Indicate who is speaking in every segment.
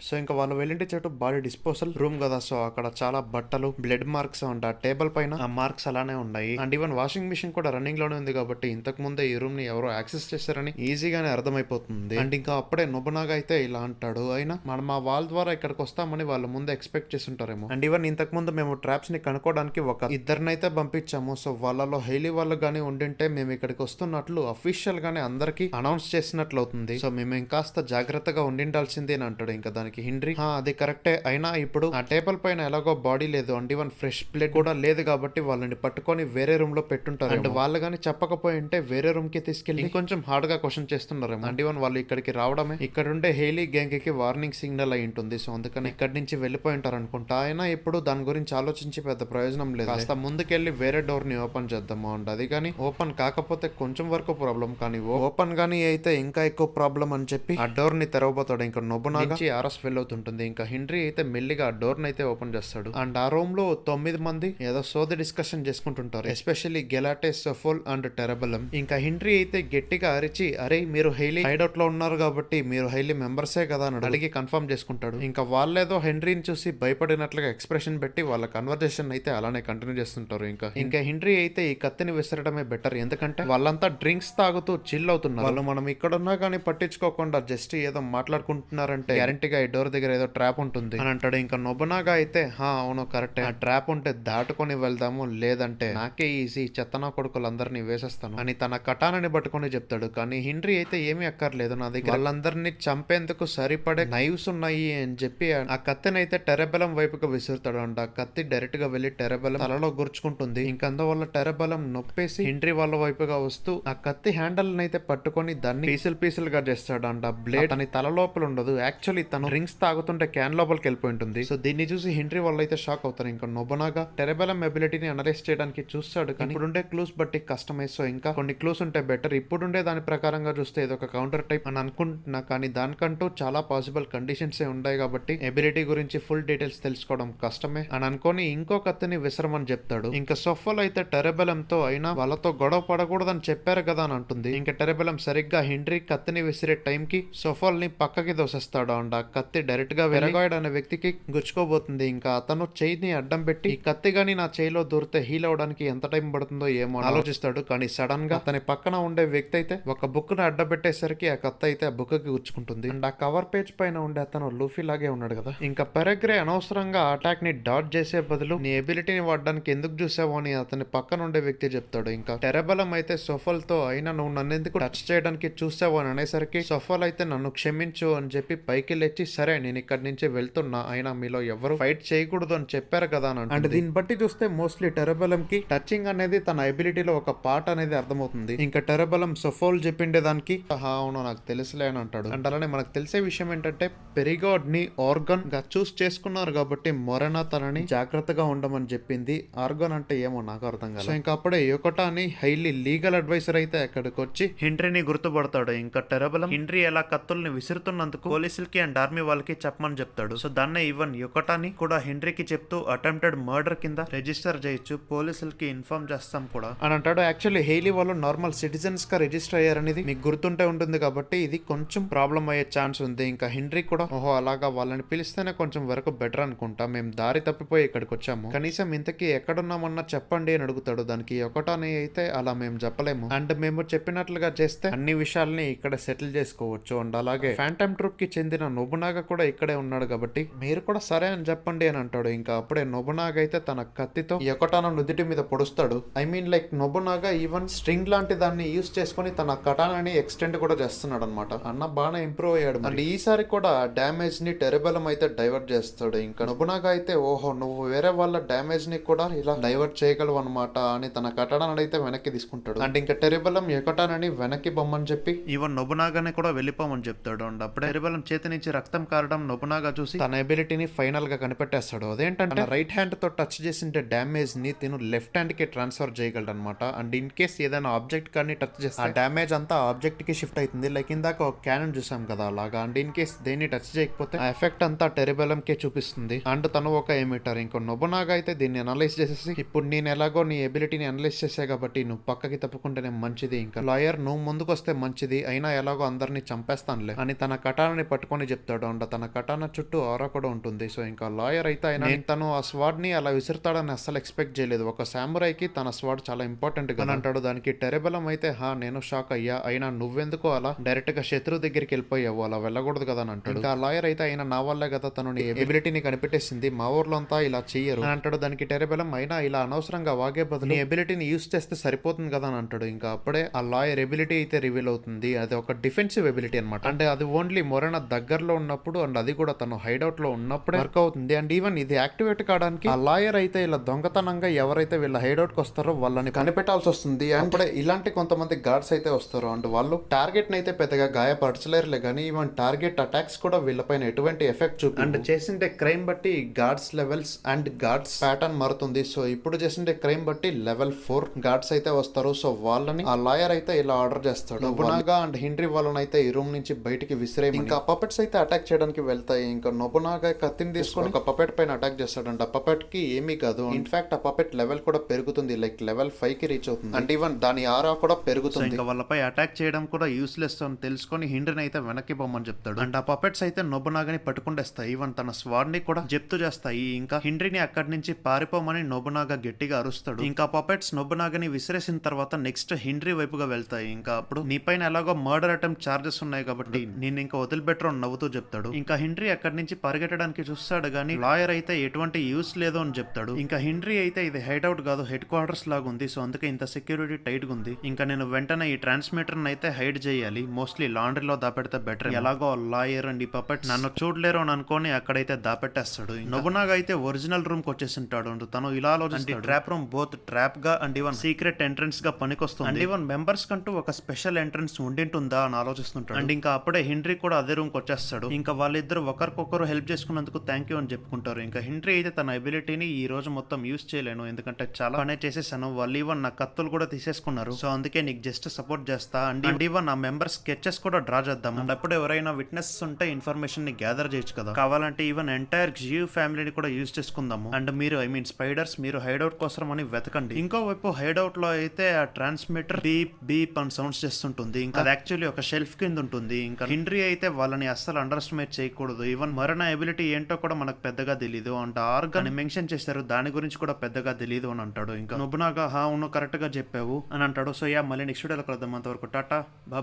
Speaker 1: So ఇంకా వాళ్ళు వెళ్ళింటి చెట్టు బాడీ డిస్పోజల్ రూమ్ కదా. సో అక్కడ చాలా బట్టలు, బ్లడ్ మార్క్స్ అండ్ ఆ టేబుల్ పైన ఆ మార్క్స్ అలానే ఉన్నాయి. అండ్ ఈవెన్ వాషింగ్ మిషన్ కూడా రన్నింగ్ లోనే ఉంది కాబట్టి ఇంతకు ముందే ఈ రూమ్ ని ఎవరో యాక్సెస్ చేశారని ఈజీగానే అర్థమైపోతుంది. అండ్ ఇంకా అప్పుడే నొబునాగా అయితే ఇలా అంటాడు, అయినా మనం మా వాళ్ళ ద్వారా ఇక్కడికి వస్తామని వాళ్ళు ముందే ఎక్స్పెక్ట్ చేస్తుంటారేమో. అండ్ ఈవెన్ ఇంతకు ముందు మేము ట్రాప్స్ ని కనుక్కోవడానికి ఒక ఇద్దరినైతే పంపించాము. సో వాళ్ళలో హైలీ వాళ్ళు గానీ ఉండింటే మేము ఇక్కడికి వస్తున్నట్లు అఫీషియల్ గానే అందరికి అనౌన్స్ చేసినట్లు అవుతుంది. సో మేము ఇంకాస్త జాగ్రత్తగా ఉండిండాల్సిందే అని అంటాడు. ఇంకా దానికి హెన్రీ అది కరెక్టే, అయినా ఇప్పుడు ఆ టేబుల్ పైన ఎలాగో బాడీ లేదు అండ్ ఈవెన్ ఫ్రెష్ ప్లేట్ కూడా లేదు కాబట్టి వాళ్ళని పట్టుకొని వేరే రూమ్ లో పెట్టుంటారు. అండ్ వాళ్ళు గానీ చెప్పకపోయి ఉంటే వేరే రూమ్ కి తీసుకెళ్లి కొంచెం హార్డ్ గా క్వశ్చన్ చేస్తున్నారేమో. అండ్ ఈవెన్ వాళ్ళు ఇక్కడికి రావడమే ఇక్కడ ఉండే హెయిలీ గ్యాంగ్ కి వార్నింగ్ సిగ్నల్ అయి ఉంటుంది. సో అందుకని ఇక్కడి నుంచి వెళ్ళిపోయి ఉంటారు అనుకుంటా. అయినా ఇప్పుడు దాని గురించి ఆలోచించి పెద్ద ప్రయోజనం లేదు. కాస్త ముందుకెళ్లి వేరే డోర్ ని ఓపెన్ చేద్దాము అండ్ అది కానీ ఓపెన్ కాకపోతే కొంచెం వరకు ప్రాబ్లం, కానీ ఓపెన్ గానీ అయితే ఇంకా ఎక్కువ ప్రాబ్లం అని చెప్పి ఆ డోర్ ని తెరవబోతాడు. ఇంకా నొబునాగా ఆర్ఎస్ ఫెల్ అవుతుంటుంది. ఇంకా హెన్రీ అయితే మెల్లిగా ఆ డోర్ ని అయితే ఓపెన్ చేస్తాడు. అండ్ ఆ రూమ్ లో 9 మంది ఏదో సోది డిస్కషన్ చేసుకుంటుంటారు, ఎస్పెషల్లీ గెలాటే, సఫోల్ అండ్ టెరబలం. ఇంకా హెన్రీ అయితే గట్టిగా అరిచి, అరే మీరు హైలీ హైడౌట్ లో ఉన్నారు కాబట్టి మీరు హైలీ మెంబర్సే కదా అని అడిగి కన్ఫర్మ్ చేసుకుంటాడు. ఇంకా వాళ్ళేదో హెన్రీని చూసి భయపడినట్లుగా ఎక్స్ప్రెషన్ పెట్టి వాళ్ళ కన్వర్జేషన్ అయితే అలానే కంటిన్యూ చేస్తుంటారు. ఇంకా హెన్రీ అయితే ఈ కత్తిని విసరడమే బెటర్, ఎందుకంటే వాళ్ళంతా డ్రింక్స్ తాగుతూ చిల్ అవుతున్నారు. వాళ్ళు మనం ఇక్కడ ఉన్నా కానీ పట్టించుకోకుండా జస్ట్ ఏదో మాట్లాడుకుంటున్నారంటే గ్యారంటీగా ఈ డోర్ దగ్గర ఏదో ట్రాప్ ఉంటుంది అని అంటాడు. ఇంకా నొబునాగా అయితే అవును కరెక్టే, ఆ ట్రాప్ ఉంటే దాటుకొని వెళ్దాము, లేదంటే నాకే ఈజీ చెత్తనా కొడుకులందరినీ వేసేస్తాను అని తన కటానని పట్టుకొని చెప్తాడు. కానీ హెన్రీ అయితే ఏమీ అక్కర్లేదు, నా దగ్గర వాళ్ళందరినీ చంపేందుకు సరిపడే నైవ్స్ ఉన్నాయి అని చెప్పి ఆ కత్తిని అయితే టెరబలం వైపుగా విసురుతాడు. అండ్ ఆ కత్తి డైరెక్ట్ గా వెళ్లి టెరబలం తలలో గుర్చుకుంటుంది. ఇంకా అందువల్ల టెరబలం నొప్పేసి హెన్రీ వాళ్ళ వైపుగా వస్తూ ఆ కత్తి హ్యాండల్ అయితే పట్టుకొని దాన్ని పీసులు గా చేస్తాడు. అండ్ ఆ బ్లేడ్ తన తల లోపల ఉండదు, యాక్చువల్లీ తను డ్రింక్స్ తాగుతుంటే క్యాన్ లోపలికి వెళ్ళిపోయి ఉంటుంది. సో దీన్ని చూసి హెన్రీ వాళ్ళు అయితే షాక్ అవుతారు. ఇంకా నొబునాగా టెరబలం ఎబిలిటీని అనలైజ్ చేయడానికి చూస్తాడు, కానీ ఇప్పుడుండే క్లూస్ బట్టి కష్టమే. సో ఇంకా కొన్ని క్లూస్ ఉంటే బెటర్, ఇప్పుడుండే దాని ప్రకారంగా చూస్తే ఇది ఒక కౌంటర్ టైప్ అని అనుకుంటున్నా, కానీ దానికంటూ చాలా పాసిబుల్ కండిషన్స్ ఉన్నాయి కాబట్టి ఎబిలిటీ గురించి ఫుల్ డీటెయిల్స్ తెలుసుకోవడం కష్టమే అని అనుకొని ఇంకో కత్తిని విసరమని చెప్తాడు. ఇంకా సొఫల్ అయితే టెరబలంతో అయినా వాళ్ళతో గొడవ పడకూడదని చెప్పారు కదా అని అంటుంది. ఇంకా టెరబలం సరిగ్గా హెన్రీ కత్తిని విసిరే టైం కి సొఫల్ ని పక్కకి దోసేస్తాడు. అండ్ ఆ కత్తి డైరెక్ట్ గా వెరగాయడ్ అనే వ్యక్తికి గుచ్చుకోబోతుంది. ఇంకా అతను చేయిని అడ్డం పెట్టి ఈ కత్తి గాని నా చేయిలో దూరితే హీల్ అవడానికి ఎంత టైం పడుతుందో ఏమో ఆలోచిస్తాడు. కానీ సడన్ గా అతని పక్కన ఉండే వ్యక్తి అయితే ఒక బుక్ ని అడ్డబెట్టేసరికి ఆ కత్తి అయితే ఆ బుక్ కి గుచ్చుకుంటుంది. అండ్ ఆ కవర్ పేజ్ పైన ఉండే అతను లూఫీ లాగే ఉన్నాడు కదా. ఇంకా పెరగ్రే అనవసరంగా అటాక్ ని డాట్ చేసే బదులు నీ ఎబిలిటీని వాడడానికి ఎందుకు చూసావు అని అతని పక్కన ఉండే వ్యక్తి చెప్తాడు. ఇంకా టెరబలం అయితే సొఫల్ తో అయినా నువ్వు నన్ను ఎందుకు టచ్ చేయడానికి చూసావు అని అనేసరికి సొఫల్ అయితే నన్ను క్షమించు అని చెప్పి పైకి లేచి, సరే నేను ఇక్కడి నుంచి వెళ్తున్నా, అయినా మీలో ఎవరు ఫైట్ చేయకూడదు అని చెప్పారు కదా అని అండ్ దీన్ని బట్టి చూస్తే మోస్ట్లీ టెరబలం కి టచింగ్ అనేది తన ఎబిలిటీలో ఒక పార్ట్ అనేది అర్థమవుతుంది. ఇంకా టెరబలం సొఫోల్ చెప్పిండే దానికి అవును నాకు తెలుసులే అని అంటాడు. అంటే అలానే మనకు తెలిసే విషయం ఏంటంటే పెరిగాడ్ ని ఆర్గన్ గా చూస్ చేసుకున్నారు కాబట్టి మొరెనా తనని జాగ్రత్తగా ఉండమని చెప్పింది. ఆర్గన్ అంటే ఏమో నాకు అర్థం కాదు. సో ఇంకా అప్పుడే యొకటాని హైలీ లీగల్ అడ్వైజర్ అయితే అక్కడికి వచ్చి హెన్రీని గుర్తుపడతాడు. ఇంకా టెరబలం హెన్రీ ఎలా కత్తుల్ని విసురుతున్నందుకు పోలీసులకి అండ్ ఆర్మీ వాళ్ళకి చెప్పమని చెప్తాడు. సో దాన్నే ఈవెన్ యొకటాని కూడా హెన్రీకి చెప్తూ అటెంప్టెడ్ మర్డర్ కింద రిజిస్టర్ చేయొచ్చు, పోలీసులకి ఇన్ఫార్మ్ చేస్తాం కూడా అని అంటాడు. యాక్చువల్లీ హెయిలీ వాళ్ళు నార్మల్ సిటిజన్స్ గా రిజిస్టర్ అయ్యారనేది మీకు గుర్తుంటే ఉంటుంది కాబట్టి ఇది కొంచెం ప్రాబ్లం అయ్యే ఛాన్స్ ఉంది. ఇంకా హెన్రీ కూడా అలాగా వాళ్ళని పిలిస్తేనే కొంచెం వరకు బెటర్ అనుకుంటా, మేము దారి తప్పిపోయి ఇక్కడికి వచ్చాము, కనీసం ఇంతకీ ఎక్కడున్నామన్నా చెప్పండి అని అడుగుతాడు. దానికి ఒకటాని అయితే అలా మేము చెప్పలేము అండ్ మేము చెప్పినట్లుగా చేస్తే అన్ని విషయాల్ని ఇక్కడ సెటిల్ చేసుకోవచ్చు. అండ్ అలాగే ఫ్యాంటమ్ ట్రూప్ కి చెందిన నొబునాగా కూడా ఇక్కడే ఉన్నాడు కాబట్టి మీరు కూడా సరే అని చెప్పండి అని అంటాడు. ఇంకా అప్పుడే నొబునాగా అయితే తన కత్తితో యొకటానా నుదిటి మీద పొడుస్తాడు. I mean like Nobunaga even string లాంటి దాన్ని యూస్ చేసుకుని తన కటానాని ఎక్స్టెండ్ కూడా చేస్తున్నాడు అనమాట. అన్న బాగా ఇంప్రూవ్ అయ్యాడు. అండ్ ఈసారి కూడా డ్యామేజ్ ని టెరబలం అయితే డైవర్ట్ చేస్తాడు. ఇంకా నొబునాగా అయితే నువ్వు వేరే వాళ్ళ డ్యామేజ్ ని కూడా ఇలా డైవర్ట్ చేయగలవు అనమాట అని తన కటానాన్ని అయితే వెనక్కి తీసుకుంటాడు. అండ్ ఇంకా టెరబలం యొకటానాని వెనక్కి బొమ్మని చెప్పి ఈవెన్ నొబునాగానే కూడా వెళ్ళిపోమని చెప్తాడు. అండ్ అప్పుడే టెరబలం చేతి నుంచి రక్తం కారడం నొబునాగా చూసి తన ఎబిలిటీని ఫైనల్ గా కనిపెట్టేస్తాడు. అదేంటంటే రైట్ హ్యాండ్ తో టచ్ చేసింటే డ్యామేజ్ ని తిను లెఫ్ట్ హ్యాండ్ కి ట్రాన్స్ఫర్ చేయగలడు అనమాట. అండ్ ఇన్ కేస్ ఏదైనా ఆబ్జెక్ట్ కానీ టచ్ చేస్తే ఆ డ్యామేజ్ అంతా ఆబ్జెక్ట్ కి షిఫ్ట్ అవుతుంది. లైక్ ఇందాక ఒక క్యానన్ చూసాం కదా అలాగా. అండ్ ఇన్ కేస్ దేన్ని టచ్ చేయకపోతే ఆ ఎఫెక్ట్ అంతా టెరబలం కే చూపిస్తుంది. అండ్ తను ఒక ఎమిటర్. ఇంకో నొబునాగా అయితే దీన్ని అనలైజ్ చేసేసి, ఇప్పుడు నేను ఎలాగో నీ ఎబిలిటీని అనలైజ్ చేసా కాబట్టి నువ్వు పక్కకి తప్పుకుంటేనే మంచిది, ఇంకా లాయర్ నువ్వు ముందుకు వస్తే మంచిది, అయినా ఎలాగో అందరినీ చంపేస్తానులే అని తన కటాలని పట్టుకొని చెప్తాడు. కూడా ఉండ తన కటానా చుట్టూ ఆరా కూడా ఉంటుంది. సో ఇంకా లాయర్ అయితే ఆయన తను ఆ స్వాడ్ ని అలా విసురుతాడని అస్సలు ఎక్స్పెక్ట్ చేయలేదు. ఒక సామురాయికి తన స్వాడ్ చాలా ఇంపార్టెంట్ గా అంటాడు. దానికి టెరెబలం అయితే నేను షాక్ అయ్యా, అయినా నువ్వెందుకు అలా డైరెక్ట్ గా శత్రు దగ్గరికి వెళ్ళిపోయావు, అలా వెళ్ళకూడదు కదా అని అంటాడు. ఇంకా లాయర్ అయితే ఆయన నా వల్లే కదా తను నీ ఎబిలిటీని కనిపెట్టేసింది, మా ఊర్లో అంతా ఇలా చెయ్యరు అని అంటాడు. దానికి టెరెబలం అయినా ఇలా అనవసరంగా వాగే బదులు నీ ఎబిలిటీని యూస్ చేస్తే సరిపోతుంది కదా అని అంటాడు. ఇంకా అప్పుడే ఆ లాయర్ ఎబిలిటీ అయితే రివీల్ అవుతుంది. అది ఒక డిఫెన్సివ్ ఎబిలిటీ అనమాట. అంటే అది ఓన్లీ మొరైనా దగ్గరలో ఉన్నప్పుడు అండ్ అది కూడా తను హైడౌట్ లో ఉన్నప్పుడే వర్క్ అవుతుంది. అండ్ ఈవెన్ ఇది యాక్టివేట్ కావడానికి ఆ లాయర్ అయితే ఇలా దొంగతనంగా ఎవరైతే వీళ్ళ హైడౌట్ కి వస్తారో వాళ్ళని కనిపెట్టాల్సి వస్తుంది. అప్పుడే ఇలాంటి కొంతమంది గార్డ్స్ అయితే వస్తారు అండ్ వాళ్ళు టార్గెట్ ని అయితే పెద్దగా గాయపరచలేరులే కానీ ఈవెన్ టార్గెట్ అటాక్స్ కూడా వీళ్ళపైన ఎటువంటి ఎఫెక్ట్ చూపి అండ్ చేసిండే క్రైమ్ బట్టి guards levels and guards pattern మారుతుంది. సో ఇప్పుడు చేసిండే క్రైమ్ బట్టి లెవెల్ 4 గార్డ్స్ అయితే వస్తారు. సో వాళ్ళని ఆ లాయర్ అయితే ఇలా ఆర్డర్ చేస్తాడు. నొబునాగా అండ్ హెన్రీ వాళ్ళని అయితే ఈ రూమ్ నుంచి బయటికి విసిరే ఇంకా పపెట్స్ అయితే అటాక్ చేయడానికి వెళ్తాయి. ఇంకా నొబునాగా కత్తిని తీసుకొని ఒక పపెట్ పైన అటాక్ చేస్తాడంట. ఆ పపెట్ కి ఏమీ కాదు, ఇన్ఫాక్ట్ ఆ పపెట్ లెవెల్ కూడా పెరుగుతుంది, లైక్ లెవెల్ 5 కి రీచ్ అవుతుంది అండ్ ఈవెన్ దాని ఆరా కూడా పెరుగుతుంది. ఇంకా వాళ్ళపై అటాక్ చేయడం కూడా యూస్లెస్ అని తెలుసుకొని హెన్రీని అయితే వెనక్కి పోమని చెప్తాడు. అండ్ ఆ పపెట్స్ అయితే నొబునాగాని పట్టుకుండేస్తాయి, ఈవెన్ తన స్వాడ్ ని కూడా జప్తు చేస్తాయి. ఇంకా హెన్రీని అక్కడి నుంచి పారిపోమని నొబునాగా గట్టిగా అరుస్తాడు. ఇంకా పపెట్స్ నొబునాగాని విసిరేసిన తర్వాత నెక్స్ట్ హెన్రీ వైపుగా వెళ్తాయి. ఇంకా అప్పుడు నీ పైన ఎలాగో మర్డర్ అటెంప్ట్ చార్జెస్ ఉన్నాయి కాబట్టి నేను ఇంకా వదిలిపెట్టరు అని నవ్వుతూ చెప్తాడు. ఇంకా హెన్రీ అక్కడి నుంచి పరిగెట్టడానికి చూస్తాడు గానీ లాయర్ అయితే ఎటువంటి యూస్ లేదు అని చెప్తాడు. ఇంకా హెన్రీ అయితే ఇది హైడౌట్ కాదు, హెడ్ క్వార్టర్స్ లాగా ఉంది, సో అందుకే ఇంత సెక్యూరిటీ టైట్ గా ఉంది. ఇంకా నేను వెంటనే ఈ ట్రాన్స్మిటర్ అయితే హైడ్ చేయాలి, మోస్ట్లీ లాండ్రీలో దాపెడితే బెటర్, ఎలాగో లాయర్ అండ్ ఈ పపెట్ నన్ను చూడలేరు అని అనుకోని అక్కడైతే దాపెట్టేస్తాడు. నొబునాగా అయితే ఒరిజినల్ రూమ్ కి వచ్చేసింటాడు. తను ఇలా ఆలోచిస్తాడు, ట్రాప్ రూమ్ బోత్ ట్రాప్ గా అండ్ ఈవెన్ సీక్రెట్ ఎంట్రన్స్ గా పనికొస్తుంది అండ్ ఈవెన్ మెంబర్స్ కంటూ ఒక స్పెషల్ ఎంట్రన్స్ ఉండింటుందా అని ఆలోచిస్తుంటాడు. అండ్ ఇంకా అప్పుడే హెన్రీ కూడా అదే రూమ్ కి వచ్చేస్తాడు. ఇంకా వాళ్ళిద్దరు ఒకరికొకరు హెల్ప్ చేసుకున్నందుకు థ్యాంక్ యూ అని చెప్పుకుంటారు. ఇంకా హెన్రీ అయితే తన ఎబిలిటీని ఈ రోజు మొత్తం యూస్ చేయలేను, ఎందుకంటే చాలా పనే చేసేసాను, వాళ్ళు ఈవెన్ నా కత్తులు కూడా తీసేసుకున్నారు, సో అందుకే నీకు జస్ట్ సపోర్ట్ చేస్తా అండ్ ఈవెన్ ఆ మెంబర్ స్కెచెస్ కూడా డ్రా చేద్దాం అండ్ అప్పుడు ఎవరైనా విట్నెస్ ఉంటే ఇన్ఫర్మేషన్ ని గ్యాదర్ చేయొచ్చు కదా, కావాలంటే ఈవెన్ ఎంటైర్ జియో ఫ్యామిలీని కూడా యూజ్ చేసుకుందాము అండ్ మీరు స్పైడర్స్ మీరు హైడౌట్ కోసం అని వెతకండి. ఇంకోవైపు హైడౌట్ లో అయితే ఆ ట్రాన్స్మిటర్ బీప్ బీప్ అని సౌండ్స్ చేస్తుంటుంది. ఇంకా అది యాక్చువల్లీ ఒక షెల్ఫ్ కింద ఉంటుంది. ఇంకా హెన్రీ అయితే వాళ్ళని అస్సలు అండర్ ఎస్టిమేట్ చేయకూడదు, ఈవెన్ మరణ ఎబిలిటీ ఏంటో కూడా మనకు పెద్దగా తెలియదు అండ్ ఆర్గాన్ మెన్షన్ చేశారు, దాని గురించి కూడా పెద్దగా తెలియదు అని అంటాడు. ఇంకా నొబునాగా అవును కరెక్ట్ గా చెప్పావు అని అంటాడు. సో మళ్ళీ నెక్స్ట్ వీడియోలో కలుద్దాం, అంతవరకు tata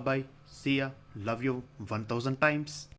Speaker 1: bye, see ya, love you 1000 times.